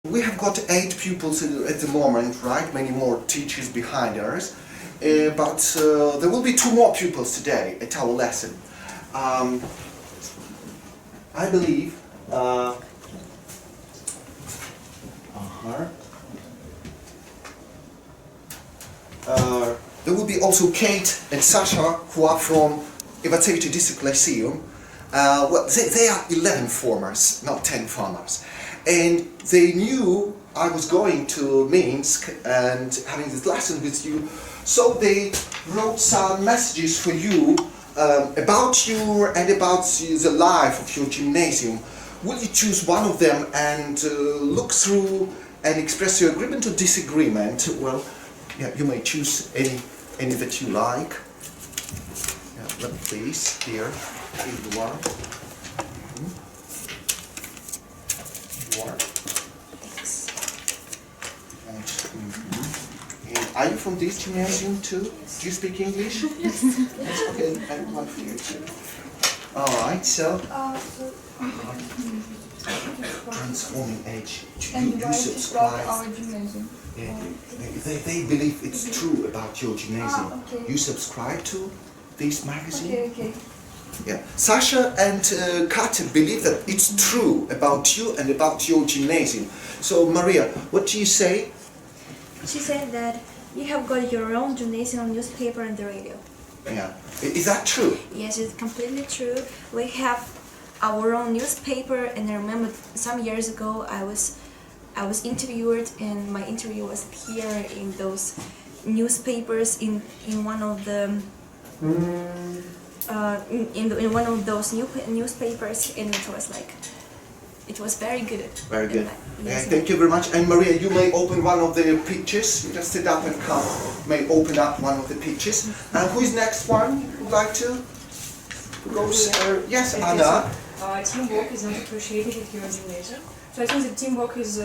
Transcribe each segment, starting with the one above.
We have got 8 pupils at the moment, right? Many more teachers behind us. But there will be 2 more pupils today at our lesson. I believe there will be also Kate and Sasha, who are from Iwacevich District Lyceum. Well, they are 11 formers, not 10 farmers. And they knew I was going to Minsk and having this lesson with you, so they wrote some messages for you about you and about the life of your gymnasium. Will you choose one of them and look through and express your agreement or disagreement? Well, yeah, you may choose any that you like. Yeah, please, here you are. And are you from this gymnasium too? Do you speak English? Yes. Yes, okay, and one for you too. Alright, so transforming age. You subscribe. Our gymnasium. Yeah, they believe it's true about your gymnasium. Okay. You subscribe to this magazine? Okay. Yeah. Sasha and Katya believe that it's true about you and about your gymnasium. So Maria, what do you say? She said that you have got your own gymnasium newspaper and the radio. Yeah. Is that true? Yes, it's completely true. We have our own newspaper, and I remember some years ago I was interviewed, and my interview was here in those newspapers in one of the in one of those newspapers, and it was very good. Very good. Yes. Thank you very much. And Maria, you may open one of the pictures. You just sit up and come. May open up one of the pictures. And who is next one? Would like to go? Yes, Anna. Teamwork is not appreciated at your gymnasium. So I think that teamwork is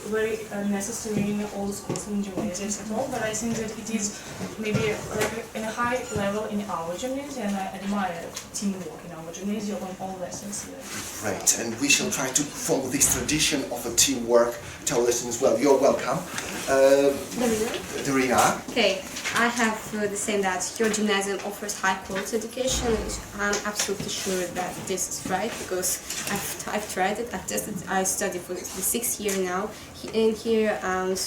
very necessary in all the schools and gymnasiums at all, but I think that it is maybe like in a high level in our gymnasium, and I admire teamwork in our gymnasium on all lessons. Great, and we shall try to follow this tradition of a teamwork to our lessons as well. You're welcome. Darina. Okay, I have the same that your gymnasium offers high quality education. I'm absolutely sure that this is right because I've tried it, I've tested it. I study for the 6th year now in here, and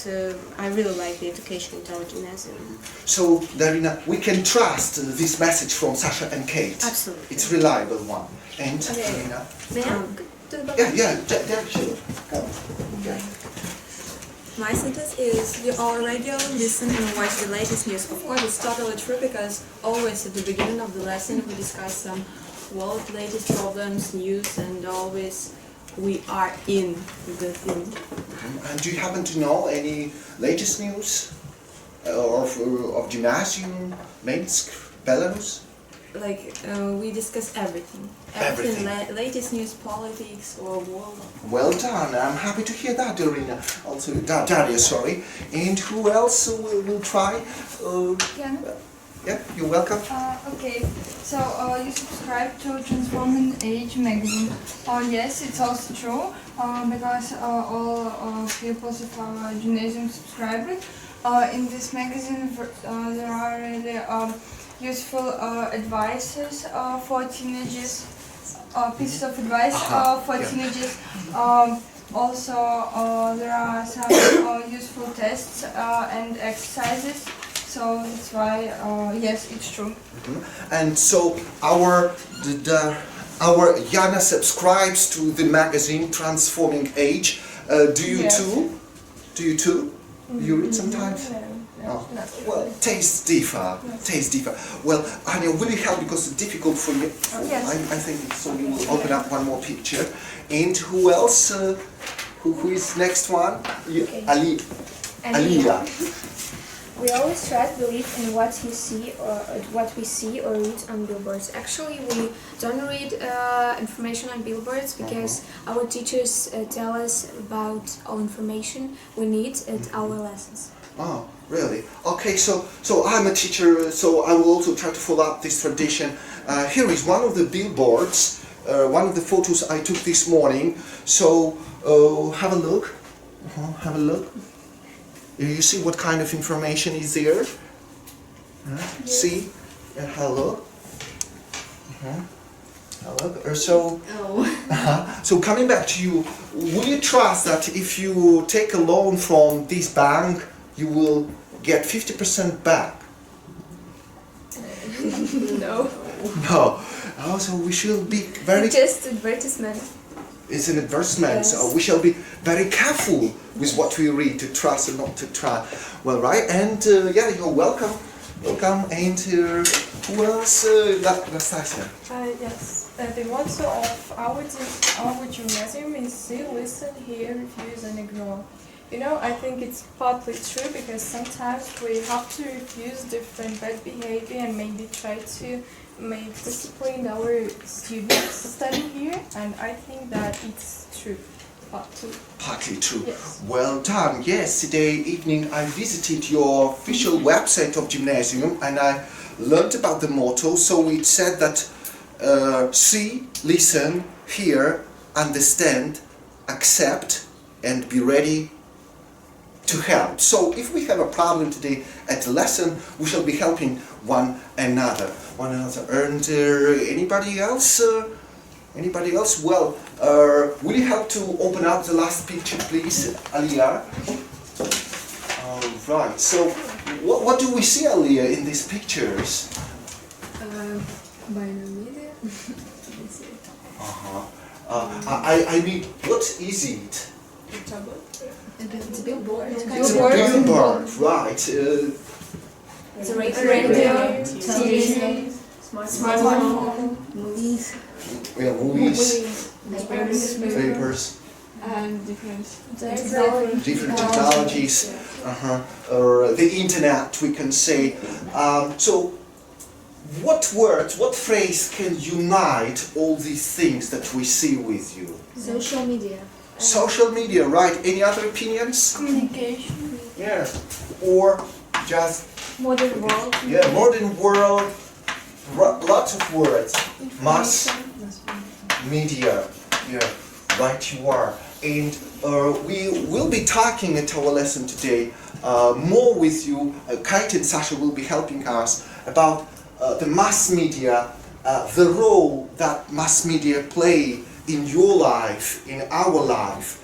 I really like the education in our gymnasium. So, Darina, we can trust this message from Sasha and Kate. Absolutely. It's a reliable one. And Darina? Yeah, sure. Come. Yeah. My sentence is, you already listen and watch the latest news. Of course, it's totally true because always at the beginning of the lesson we discuss some world latest problems, news, and always we are in the thing. And do you happen to know any latest news of gymnasium, Minsk, Belarus? Like, we discuss everything. Everything. Latest news, politics, or world. Well done. I'm happy to hear that, Darina. Also, Daria, sorry. And who else will try? Yeah, you're welcome. Okay, so you subscribe to Transforming Age magazine. Yes, it's also true, because all pupils of our gymnasium subscribe it. In this magazine there are really useful advices for teenagers, pieces of advice for teenagers. Also, there are some useful tests and exercises. So that's why, yes, it's true. And so our Jana subscribes to the magazine Transforming Age. Do you too? Do you too? You read sometimes? Oh. Well, tastes differ. Well, Anya, will you help because it's difficult for you? Yes. I think so. We will open up one more picture. And who else? Who is next one? Aliyah. We always try to believe in what we see or read on billboards. Actually, we don't read information on billboards because our teachers tell us about all information we need at our lessons. Oh, really? Okay, so I'm a teacher, so I will also try to follow up this tradition. Here is one of the billboards, one of the photos I took this morning. So have a look. Have a look. You see what kind of information is there? See? Have a look. So, so coming back to you, will you trust that if you take a loan from this bank, you will get 50% back? No. No. Also, we should be very... Just advertisement. It's an advertisement, Yes. so we shall be very careful with what we read, to trust and not to trust. Well, right, and yeah, you're welcome. Welcome, and who else? Nastasia. Yes, the motto of our gymnasium is see, listen, hear, refuse and ignore. You know, I think it's partly true because sometimes we have to refuse different bad behavior and maybe try to make discipline our students study here, and I think that it's true. Partly true. Yes. Well done. Yesterday evening I visited your official website of gymnasium and I learned about the motto. So it said that see, listen, hear, understand, accept and be ready to help. So if we have a problem today at the lesson, we shall be helping one another. And anybody else? Anybody else? Well, will you help to open up the last picture, please, Aliyah? All right. So, what do we see, Aliyah, in these pictures? Media. I mean, what is it? It's a billboard. It's a billboard, right? It's a radio, TV, smartphone, movies. Yeah, movies, papers, And different different technologies, or the internet, we can say. So, what words, what phrase can unite all these things that we see with you? Social media. Social media, right? Any other opinions? Communication. Yes. Or just, Modern world. yeah, modern world, lots of words. Mass media, yeah, right you are. And we will be talking at our lesson today more with you. Kate and Sasha will be helping us about the mass media, the role that mass media play in your life, in our life.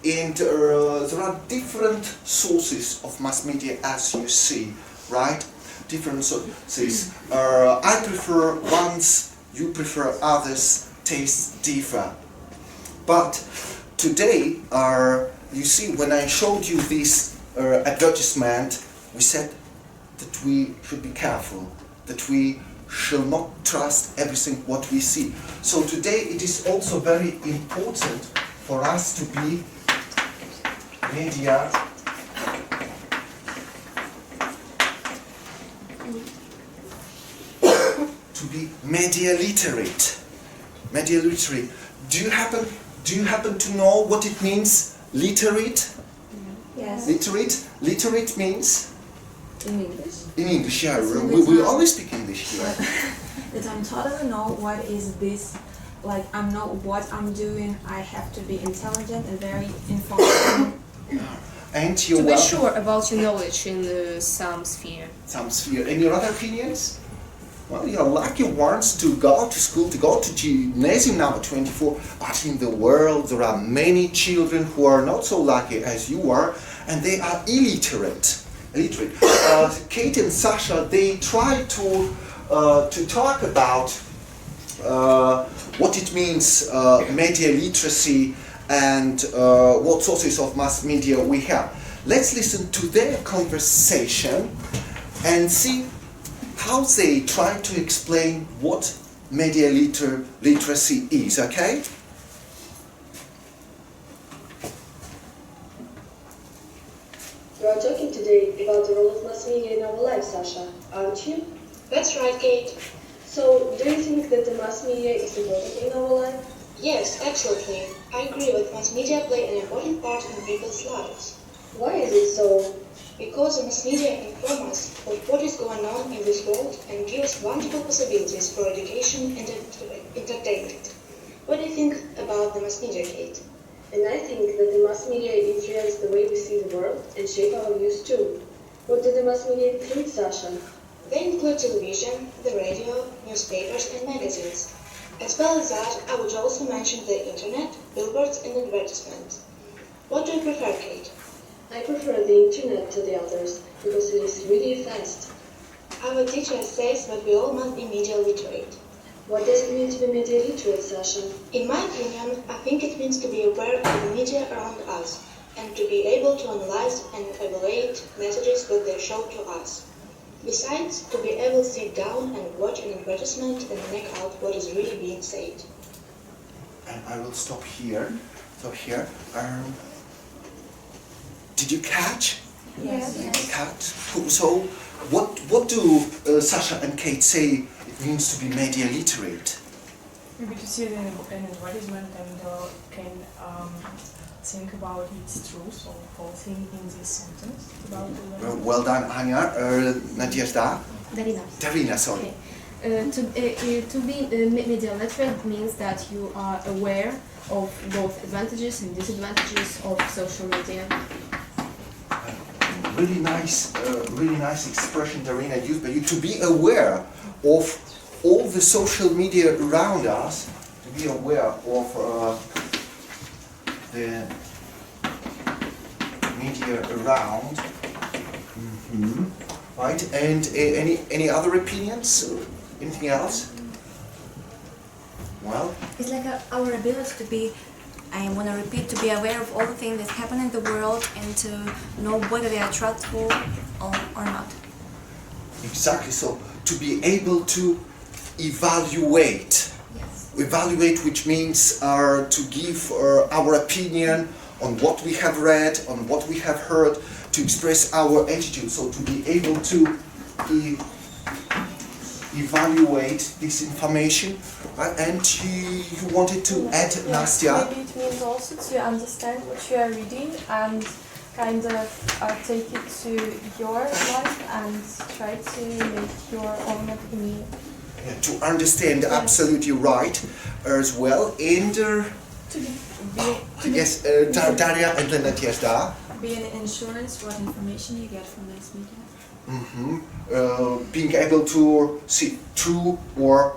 And there are different sources of mass media, as you see, right? Different sources. I prefer ones, you prefer others, tastes differ. But today, you see, when I showed you this advertisement, we said that we should be careful, that we shall not trust everything what we see. So today it is also very important for us to be media literate. Media literate. Do you happen to know what it means, literate? Yes. Literate? Literate means? In English. In English, yeah. We always speak English here. That I'm totally know what is this, like I know what I'm doing, I have to be intelligent and very informed. And you're To be welcome. sure about your knowledge in some sphere. Some sphere. Any other opinions? Well, you're lucky ones to go to school, to go to gymnasium number 24, but in the world there are many children who are not so lucky as you are, and they are illiterate. Kate and Sasha, they try to talk about what it means, media literacy, and what sources of mass media we have. Let's listen to their conversation and see how they try to explain what media literacy is, okay? You are talking today about the role of mass media in our lives, Sasha, aren't you? That's right, Kate. So, do you think that the mass media is important in our life? Yes, absolutely. I agree that mass media play an important part in people's lives. Why is it so? Because the mass media inform us of what is going on in this world and give us wonderful possibilities for education and entertainment. What do you think about the mass media, Kate? And I think that the mass media influence the way we see the world and shape our views too. What do the mass media include, Sasha? They include television, the radio, newspapers and magazines. As well as that, I would also mention the internet, billboards and advertisements. What do you prefer, Kate? I prefer the internet to the others because it is really fast. Our teacher says that we all must be media literate. What does it mean to be media literate, Sasha? In my opinion, I think it means to be aware of the media around us and to be able to analyze and evaluate messages that they show to us. Besides, to be able to sit down and watch an advertisement and make out what is really being said. And I will stop here. So here, did you catch? Yes. Catch. So, what do Sasha and Kate say it means to be media literate? Maybe to see it in an advertisement and can think about its truth or false in this sentence. About the Well done, Anya. Nadezhda? Darina. Sorry. To be media literate means that you are aware of both advantages and disadvantages of social media. Really nice expression Darina used by you, to be aware of all the social media around us, to be aware of the media around, right? And any other opinions? Anything else? Well, it's like our ability to be, I want to repeat, to be aware of all the things that happen in the world and to know whether they are truthful or not. exactly. So to be able to evaluate. Yes. Evaluate, which means to give our opinion on what we have read, on what we have heard, to express our attitude. So to be able to evaluate this information. Right? And you wanted to add, Nastya? Maybe it means also to understand what you are reading and kind of take it to your life and try to make your own opinion. Yeah, to understand, absolutely right as well. And yes, Daria and then Nadezhda. Be an insurance what information you get from mass media. Being able to see true or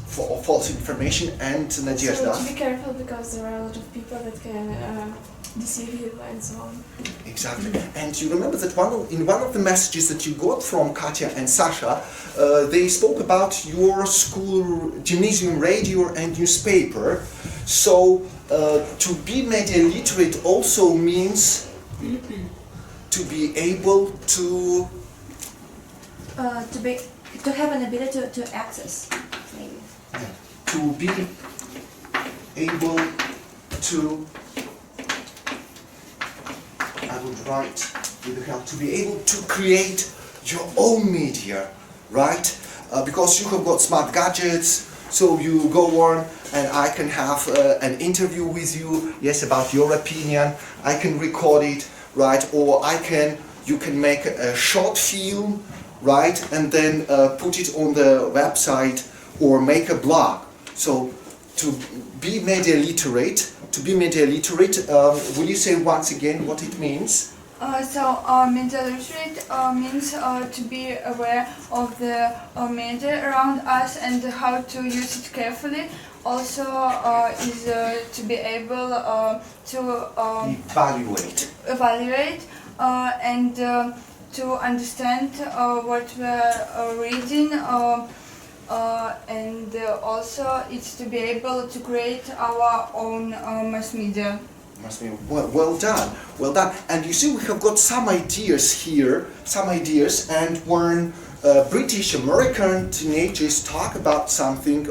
false information, and Nadezhda. So to be careful because there are a lot of people that can deceive you and so on. Exactly. And you remember that in one of the messages that you got from Katya and Sasha, they spoke about your school gymnasium radio and newspaper. So to be media literate also means to be able to have an ability to access, maybe. Yeah. To be able to, I would write with the help, to be able to create your own media, right? Because you have got smart gadgets, so you go on and I can have an interview with you, yes, about your opinion. I can record it, right? Or you can make a short film, right? And then put it on the website or make a blog. So to be media literate, will you say once again what it means? Media literate means to be aware of the media around us and how to use it carefully. Also is to be able to evaluate and to understand what we are reading, and also it's to be able to create our own mass media. Well done. And you see, we have got some ideas here, and when British American teenagers talk about something,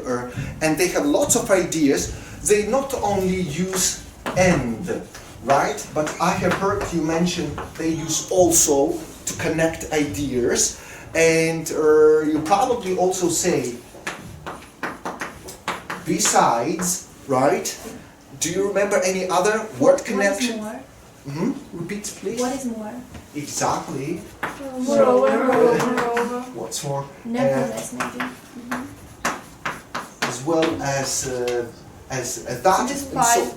and they have lots of ideas, they not only use "and", right? But I have heard you mention they use also to connect ideas, and you probably also say besides, right? Do you remember any other word connection? What is more? Repeat, please. What is more? Exactly. Moreover. What's more? Nevertheless, maybe. As well as as that. Despite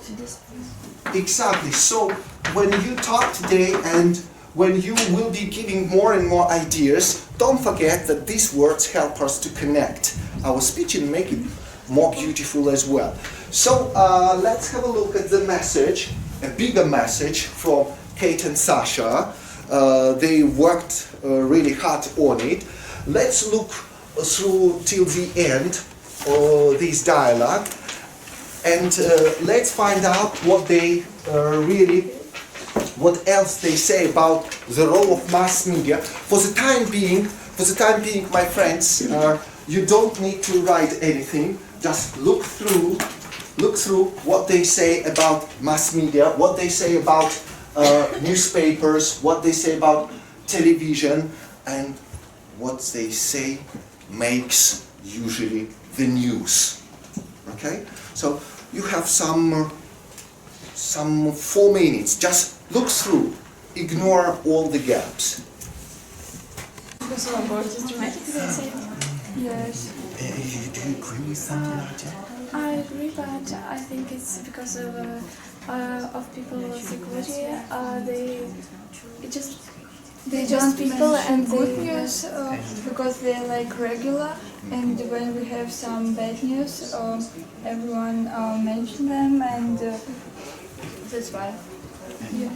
Exactly. So when you talk today and when you will be giving more and more ideas, don't forget that these words help us to connect our speech and make it more beautiful as well. So let's have a look at the message, a bigger message from Kate and Sasha. They worked really hard on it. Let's look through till the end of this dialogue and let's find out what they what else they say about the role of mass media. For the time being, my friends, you don't need to write anything. Just look through what they say about mass media, what they say about newspapers, what they say about television, and what they say makes usually the news. Okay? So you have some 4 minutes. Just look through. Ignore all the gaps. Because of abortion dramatic, they say. yes. Do you agree with something like that? I agree, but I think it's because of people's psychology. They just don't people mention and good they- news because they're like regular, and when we have some bad news, everyone mention them, and that's why You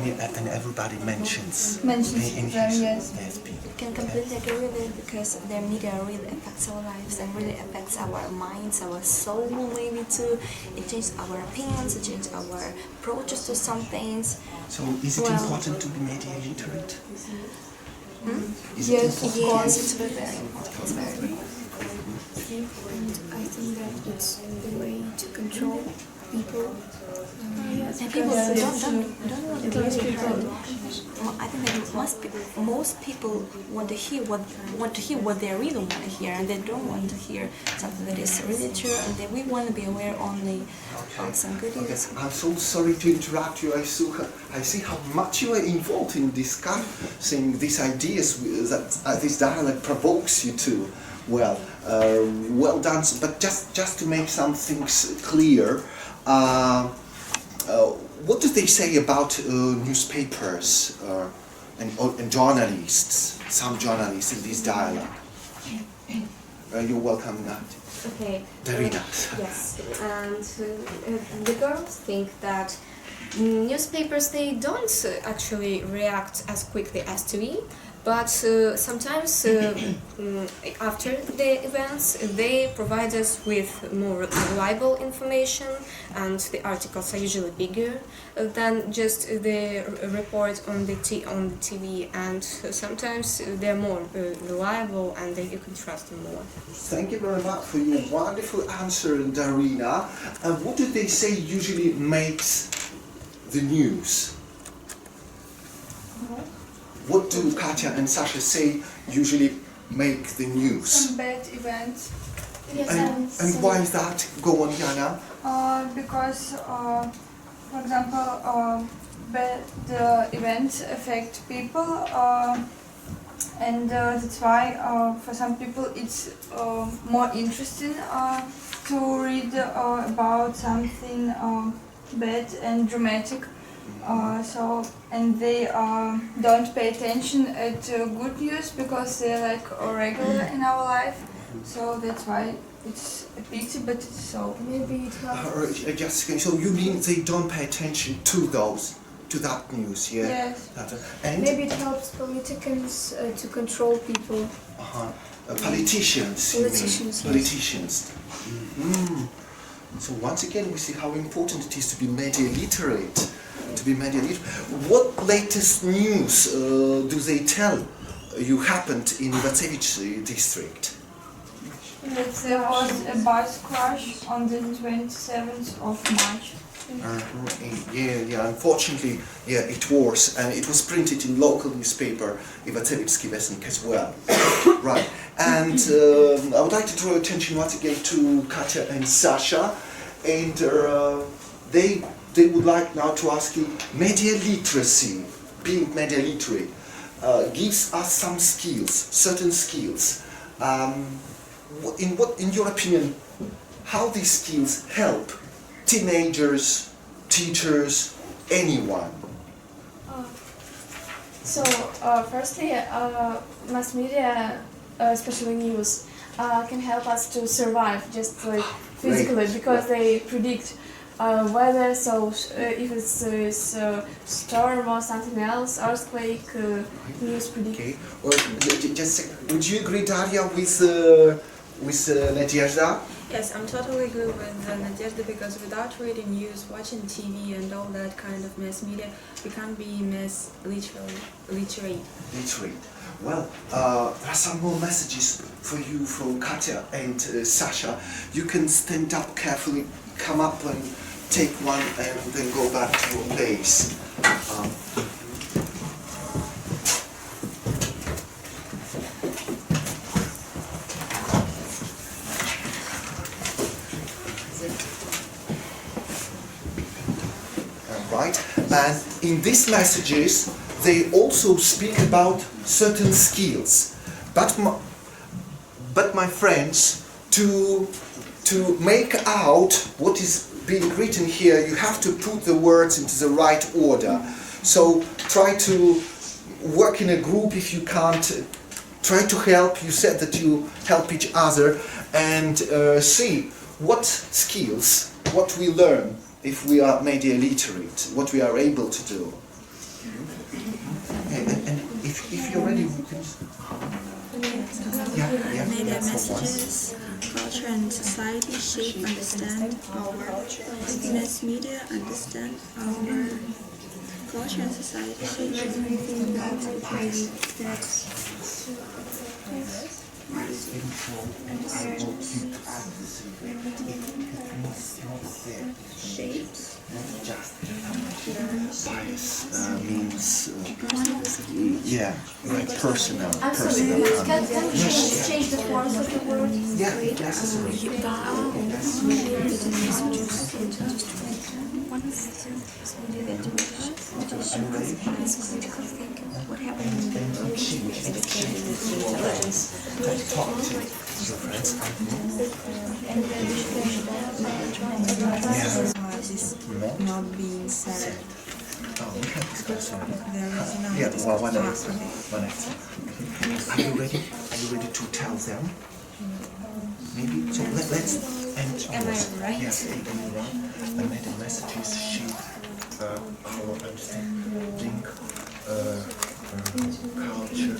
mean, and everybody mentions mentions in them. his- Yes. I can completely agree with it because the media really affects our lives and really affects our minds, our soul maybe too. It changes our opinions, it changes our approaches to some things. So is it Well- important to be media literate? Is it Yes, important? of course. Yes, it's very important. It's very important. And I think that it's the way to control people. And people don't want to really heard. I think that most people want to hear what they really want to hear, and they don't want to hear something that is really true. And we want to be aware only of some good Okay, news. I'm so sorry to interrupt you. I see how much you are involved in discussing these ideas that this dialogue provokes you to. Well, well done. But just to make some things clear, what do they say about newspapers and journalists? Some journalists in this dialogue. You're welcome, Nat. Okay. Darina. Yes, and the girls think that newspapers, they don't actually react as quickly as TV, but sometimes after the events they provide us with more reliable information, and the articles are usually bigger than just the report on the TV, and sometimes they're more reliable and you can trust them more. Thank you very much for your wonderful answer, Darina. What do they say usually makes the news? What do Katya and Sasha say usually make the news? Some bad events. Yes, And why is that? Go on, Yana. Because, for example, bad events affect people, and that's why for some people it's more interesting to read about something bad and dramatic. And they don't pay attention at good news because they're like regular in our life. So that's why it's a pity, but it's so. maybe it helps. Jessica, so you mean they don't pay attention to that news, yeah? Yes. And Maybe it helps politicians to control people. politicians, you mean? Politicians, yes. Politicians. So once again, we see how important it is to be media literate. What latest news do they tell you happened in Vacevic district? That there was a bus crash on the 27th of March. Yeah, unfortunately, yeah, it was, and it was printed in local newspaper, Ivacevicki Vesnik as well. Right, and I would like to draw attention once again to Katya and Sasha, and they would like now to ask you, media literacy, being media literate, gives us some skills, certain skills. In your opinion, how these skills help teenagers, teachers, anyone. So, firstly, mass media, especially news, can help us to survive just like physically, because they predict weather. So, if it's storm or something else, earthquake, news predict. Okay. Well, just would you agree, Daria, with Nadezhda? Yes, I'm totally agree with Nadezhda, because without reading news, watching TV and all that kind of mass media, we can't be mass literate. Well, there are some more messages for you from Katya and Sasha. You can stand up carefully, come up and take one and then go back to your place. Right, and in these messages they also speak about certain skills, but my friends, to make out what is being written here, you have to put the words into the right order. So try to work in a group if you can't. Try to help. You said that you help each other, and see what skills, what we learn if we are media literate, what we are able to do. And if you're ready, we can... Media messages, culture and society shape, understand our mass media, understand our culture and society shape. Shapes. Bias means yeah, right, personal. Absolutely. Can you change the forms of the word? Yeah, necessary. What happened in the Talk to your friends. Not being said. Oh, we can discuss it. There is no Yeah, well, one answer. Are you ready? Are you ready to tell them? Maybe. So let's end. Am I right? Yes, the meta messages shape our understanding, culture,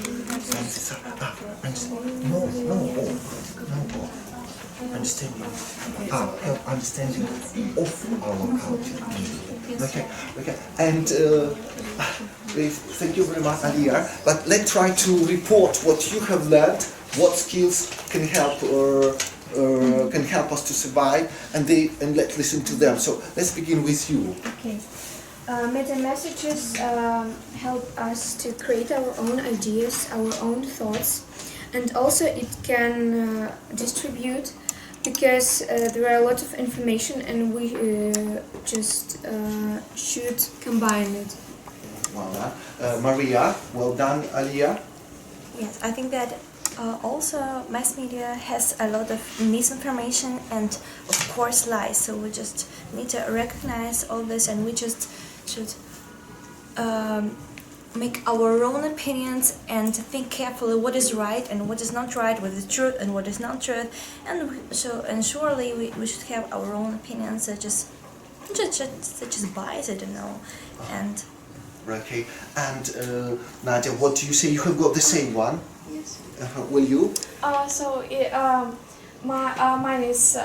understanding of our culture. Okay. And thank you very much, Alia. But let's try to report what you have learned, what skills can help can help us to survive, and let's listen to them. So let's begin with you. Okay. Meta messages help us to create our own ideas, our own thoughts, and also it can distribute, because there are a lot of information and we just should combine it. Well done. Maria, well done, Alia. Yes, I think that also mass media has a lot of misinformation and of course lies, so we just need to recognize all this, and we just should make our own opinions and think carefully what is right and what is not right, what is truth and what is not truth, and surely we should have our own opinions, such as bias, I don't know, and Okay. And Nadia, what do you say? You have got the same one. Yes. Will you? Mine is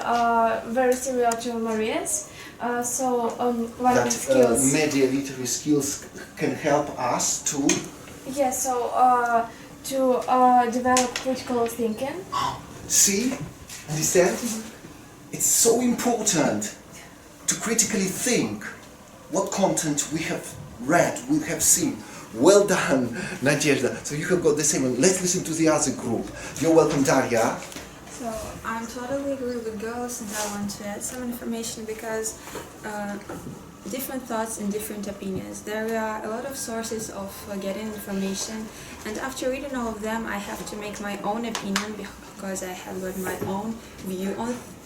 very similar to Maria's. One of the skills. Media literary skills can help us to. Yeah. To develop critical thinking. See, understand? It's so important to critically think what content we have read, we have seen. Well done, Nadezhda. So you have got the same one. Let's listen to the other group. You're welcome, Daria. So I'm totally agree with girls, and I want to add some information, because different thoughts and different opinions. There are a lot of sources of getting information, and after reading all of them I have to make my own opinion because I have got my own view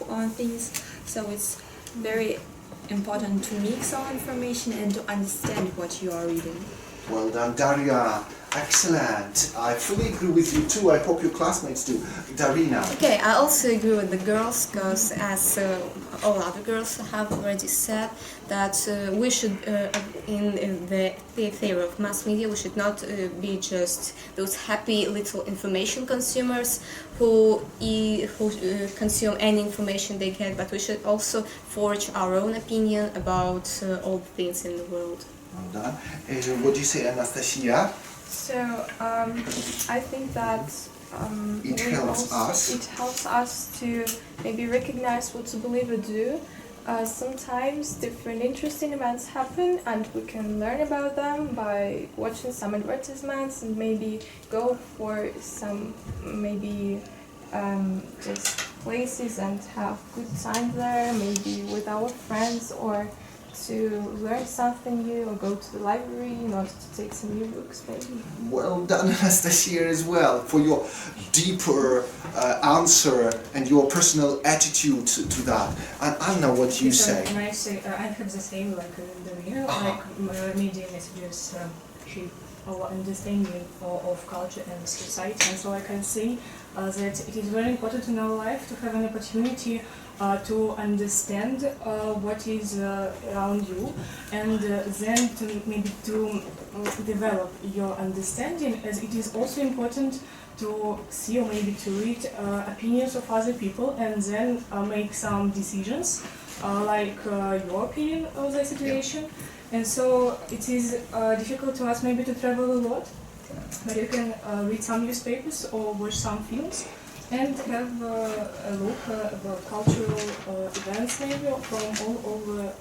on things. So it's very important to mix all information and to understand what you are reading. Well done, Daria. Excellent. I fully agree with you too. I hope your classmates do. Darina. Okay, I also agree with the girls because as all other girls have already said that we should, in the theory of mass media, we should not be just those happy little information consumers who consume any information they get, but we should also forge our own opinion about all the things in the world. Well done. What do you say, Anastasia? So I think that It helps us. It helps us to maybe recognize what to believe or do. Sometimes different interesting events happen and we can learn about them by watching some advertisements and maybe go for some just places and have good time there, maybe with our friends, or to learn something new, or go to the library in order to take some new books maybe. Well done, Anastasia, as well, for your deeper answer and your personal attitude to that. And Anna, what you say? Can I say, I have the same like Darina, like media messages shape our understanding of culture and society, and so I can say that it is very important in our life to have an opportunity to understand what is around you, and then to maybe to develop your understanding, as it is also important to see or maybe to read opinions of other people and then make some decisions like your opinion of the situation. And so it is difficult to us maybe to travel a lot, but you can read some newspapers or watch some films and have a look about cultural events maybe from all over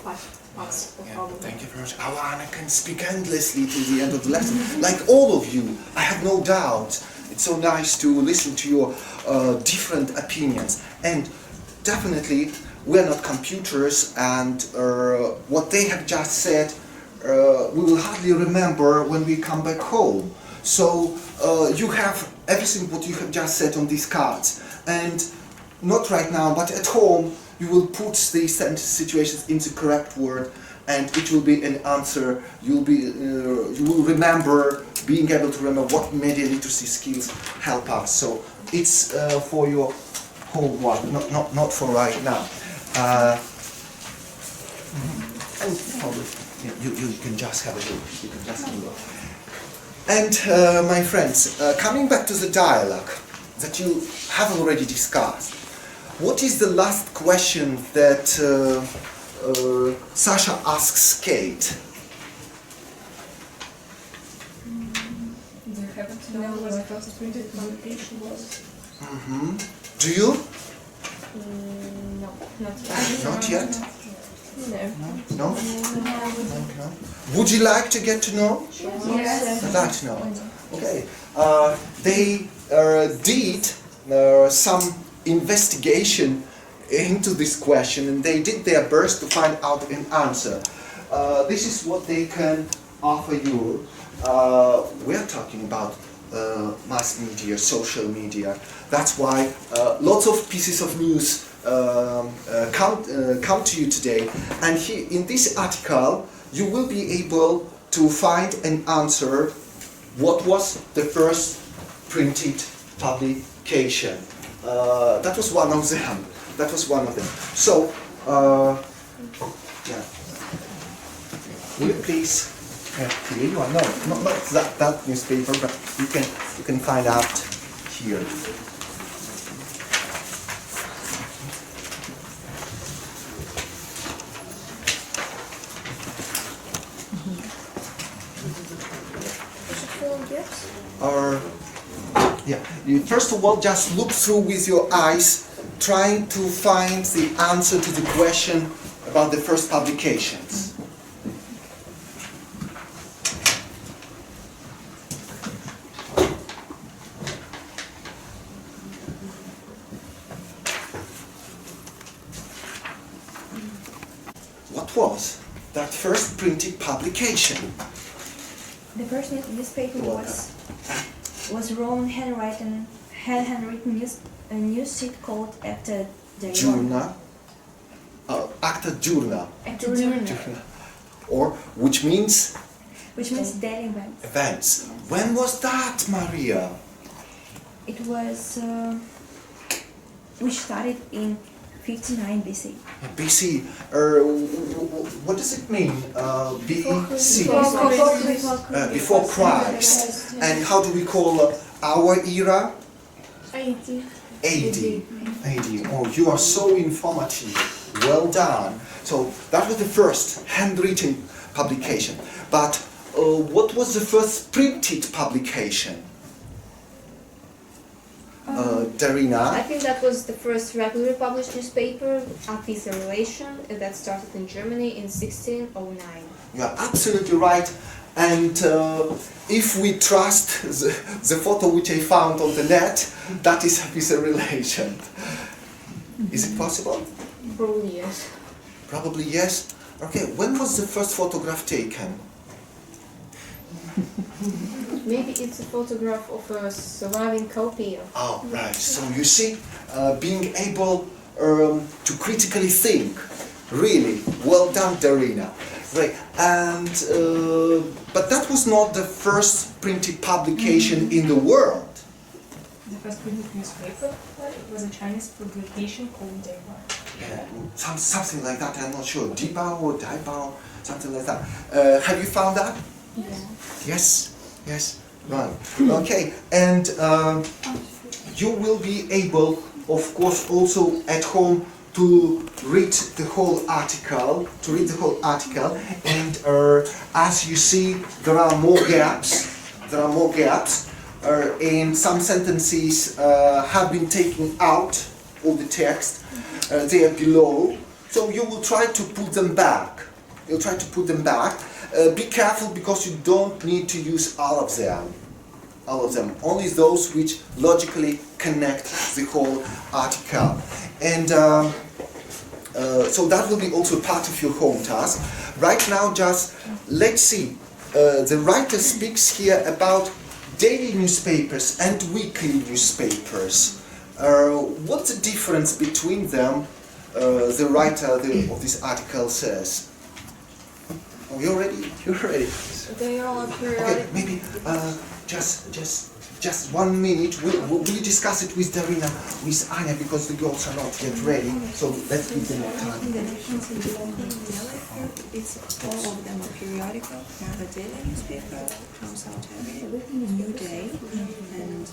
parts of our world. Thank you very much. Alana can speak endlessly to the end of the lesson. Like all of you, I have no doubt. It's so nice to listen to your different opinions. And definitely, we're not computers, and what they have just said, we will hardly remember when we come back home. So you have everything what you have just said on these cards, and not right now, but at home, you will put these situations into the correct word, and it will be an answer. You will remember, being able to remember what media literacy skills help us. So it's for your homework, not for right now. And probably you can just have a look. You can just have a look. And my friends, coming back to the dialogue that you have already discussed, what is the last question that Sasha asks Kate? Do you happen to know what the first printed publication was? Do you? No, not yet. Not yet? No. No? Would you like to get to know? Yes. I'd like to know. Okay. They did some investigation into this question, and they did their best to find out an answer. This is what they can offer you. We're talking about mass media, social media. That's why lots of pieces of news come to you today. And here in this article, you will be able to find an answer. What was the first printed publication? That was one of them. That was one of them. So, yeah. Will you please? Here you are. No, not that newspaper, but you can find out here. Or yeah, you first of all just look through with your eyes, trying to find the answer to the question about the first publications. What was? that first printed publication? The first newspaper was Roman handwritten news sheet called Acta Journal. Acta Journal. Or which means daily events. Events. When was that, Maria? It was we started in 59 BC. BC. What does it mean? BC. Before Christ. And how do we call our era? AD. Oh, you are so informative. Well done. So that was the first handwritten publication. But what was the first printed publication? Darina? I think that was the first regularly published newspaper, Adkrıты Relation, that started in Germany in 1609. You are absolutely right. And if we trust the photo which I found on the net, that is a relation. Is it possible? Probably yes. Probably yes. Okay, when was the first photograph taken? Maybe it's a photograph of a surviving copy of... Oh, right. So you see, being able to critically think. Really, well done, Darina. Right. And but that was not the first printed publication in the world. The first printed newspaper was a Chinese publication called Téma. Yeah, something like that. I'm not sure. Dibao or Daibao, something like that. Have you found that? Yeah. Yes. Right. Okay. And you will be able, of course, also at home to read the whole article. And as you see, there are more gaps. And some sentences have been taken out of the text. They are below. So you will try to put them back. Be careful because you don't need to use all of them. Only those which logically connect the whole article. And so that will be also part of your home task. Right now, just let's see. The writer speaks here about daily newspapers and weekly newspapers. What's the difference between them? The writer of this article says. Oh, you're ready. They are periodic. Okay, maybe just 1 minute. We'll discuss it with Darina, with Anya, because the girls are not yet ready. So let's give them time. It's all of them are periodical. We have a daily newspaper, comes out every new day, and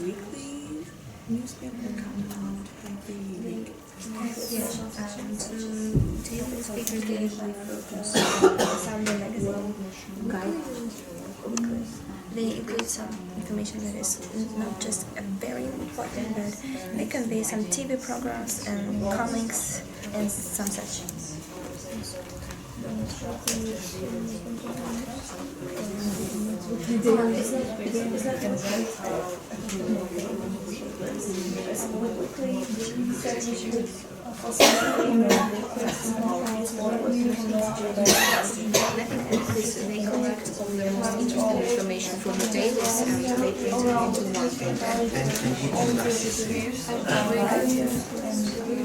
weekly newspaper comes out every week. Yes, and daily newspapers they usually focus on Sunday magazine guide. They include some information that is not just very important, but they convey some TV programs and comics and some such. They collect all the most interesting information from the dailies and they print it into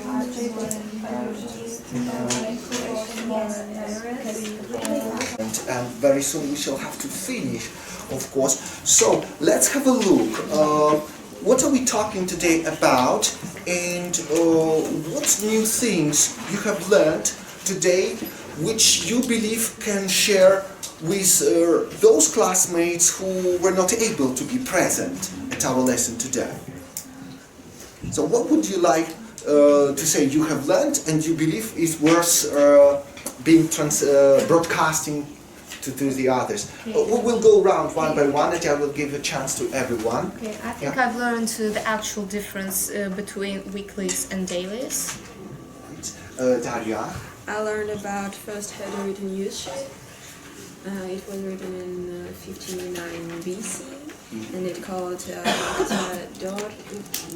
one paper. And very soon we shall have to finish, of course. So let's have a look. What are we talking today about, and what new things you have learned today which you believe can share with those classmates who were not able to be present at our lesson today? So what would you like to say you have learned and you believe is worth being broadcasting to the others? We will go around one by one and I will give a chance to everyone. Okay, I think I've learned the actual difference between weeklies and dailies. Daria? I learned about first handwritten news sheet. It was written in 59 BC, and it called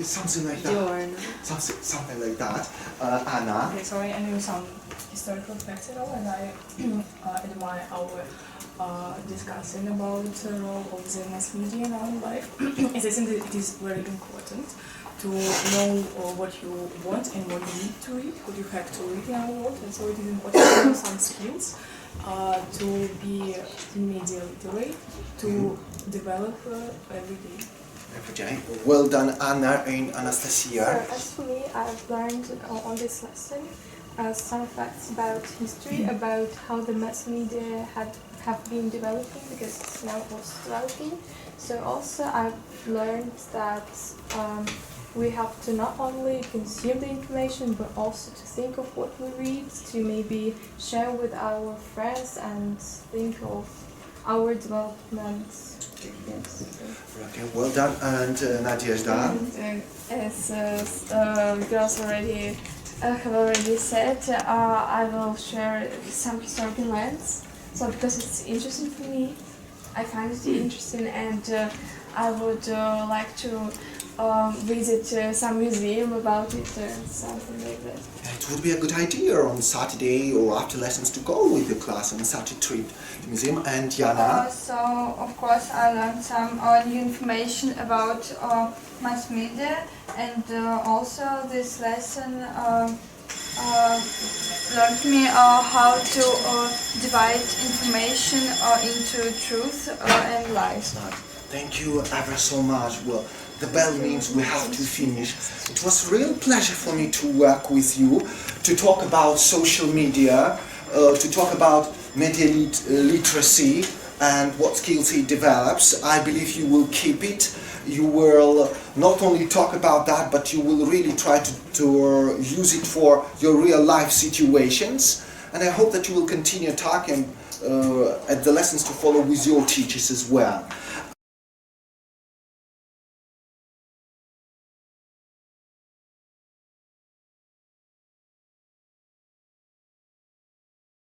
Something like that. Something like that. Anna? Okay, sorry, I knew some historical facts at all, and I admire our discussing about the role of the mass media in our life. As I think that it is very important to know what you want and what you need to read, what you have to read in our world, and so it is important to have some skills to be media literate, to develop every day. Well done, Anna and Anastasia. So as for me, I've learned on this lesson some facts about history, about how the mass media have been developing, because it's now also developing. So also I've learned that we have to not only consume the information, but also to think of what we read, to maybe share with our friends and think of our development. Yes. Okay, well done, and Nadezhda. As girls already have already said, I will share some historical events. So because it's interesting for me, I find it interesting, and I would like to visit some museum about it or something like that. It would be a good idea on Saturday or after lessons to go with the class on such a trip to the museum. And Jana? So of course I learned some new information about mass media, and also this lesson learned me how to divide information into truth and lies. Thank you ever so much. Well, the bell means we have to finish. It was a real pleasure for me to work with you, to talk about social media, to talk about media literacy and what skills it develops. I believe you will keep it. You will not only talk about that, but you will really try to use it for your real life situations. And I hope that you will continue talking at the lessons to follow with your teachers as well.